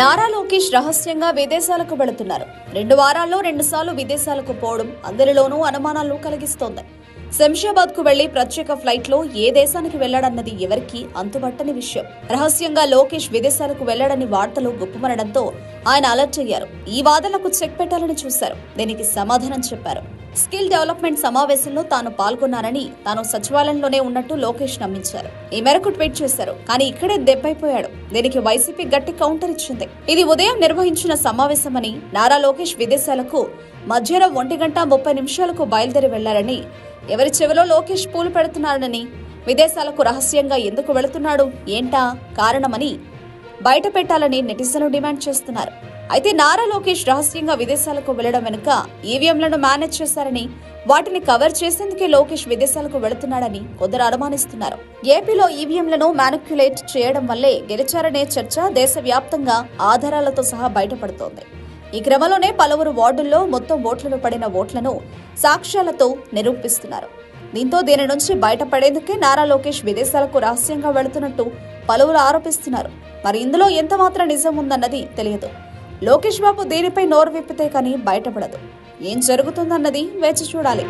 నారా లోకేష్ రహస్యంగా విదేశాలకు వెళుతున్నారు. 2 వారాల్లో 2 సార్లు విదేశాలకు పోవడం అందరిలోనూ అనుమానాలు కలిగిస్తోంది. శంషాబాద్ కు వెళ్లి ప్రత్యేక ఫ్లైట్ లో ఏ దేశానికి వెళ్లాడన్నది ఎవరికీ అంతుబట్టని విషయం. రహస్యంగా లోకేష్ విదేశాలకు వెళ్లాడని వార్తలు గుప్పుమనడంతో ఆయన అలర్ట్ అయ్యారు. ఈ వాదనలకు చెక్ పెట్టాలని చూశారు. దీనికి సమాధానం చెప్పారు. స్కిల్ డెవలప్మెంట్ సమావేశంలో తాను పాల్గొన్నానని, తాను సచివాలయంలోనే ఉన్నట్టు లోకేష్ నమ్మించారు. ఈ మేరకు ట్వీట్ చేశారు. కానీ ఇక్కడే దెబ్బైపోయాడు. దీనికి వైసీపీ గట్టి కౌంటర్ ఇచ్చింది. ఇది ఉదయం నిర్వహించిన సమావేశమని, నారా లోకేష్ విదేశాలకు మధ్యాహ్నం 1:30 బయలుదేరి వెళ్లారని, ఎవరి చెవిలో లోకేష్ పూలు పెడుతున్నారని, విదేశాలకు రహస్యంగా ఎందుకు వెళుతున్నాడు ఏంటా కారణమని బయట పెట్టాలని నెటిజన్లు డిమాండ్ చేస్తున్నారు. అయితే నారా లోకేష్ రహస్యంగా విదేశాలకు వెళ్లడం వెనుక ఈవీఎంలను మేనేజ్ చేశారని, వాటిని కవర్ చేసేందుకే లోకేష్ విదేశాలకు వెళుతున్నాడని కొందరు అనుమానిస్తున్నారు. ఏపీలో ఈవీఎంలను మ్యానిక్యులేట్ చేయడం వల్లే గెలిచారనే చర్చ దేశవ్యాప్తంగా ఆధారాలతో సహా బయటపడుతోంది. ఈ క్రమంలోనే పలువురు వార్డుల్లో మొత్తం ఓట్లను పడిన ఓట్లను సాక్ష్యాలతో నిరూపిస్తున్నారు. దీంతో దీని నుంచి బయటపడేందుకే నారా లోకేష్ విదేశాలకు రహస్యంగా వెళుతున్నట్టు పలువురు ఆరోపిస్తున్నారు. మరి ఇందులో ఎంత మాత్రం నిజం ఉందన్నది తెలియదు. లోకేష్ బాబు దీనిపై నోరు విప్పితే కానీ బయటపడదు. ఏం జరుగుతుందన్నది వేచి చూడాలి.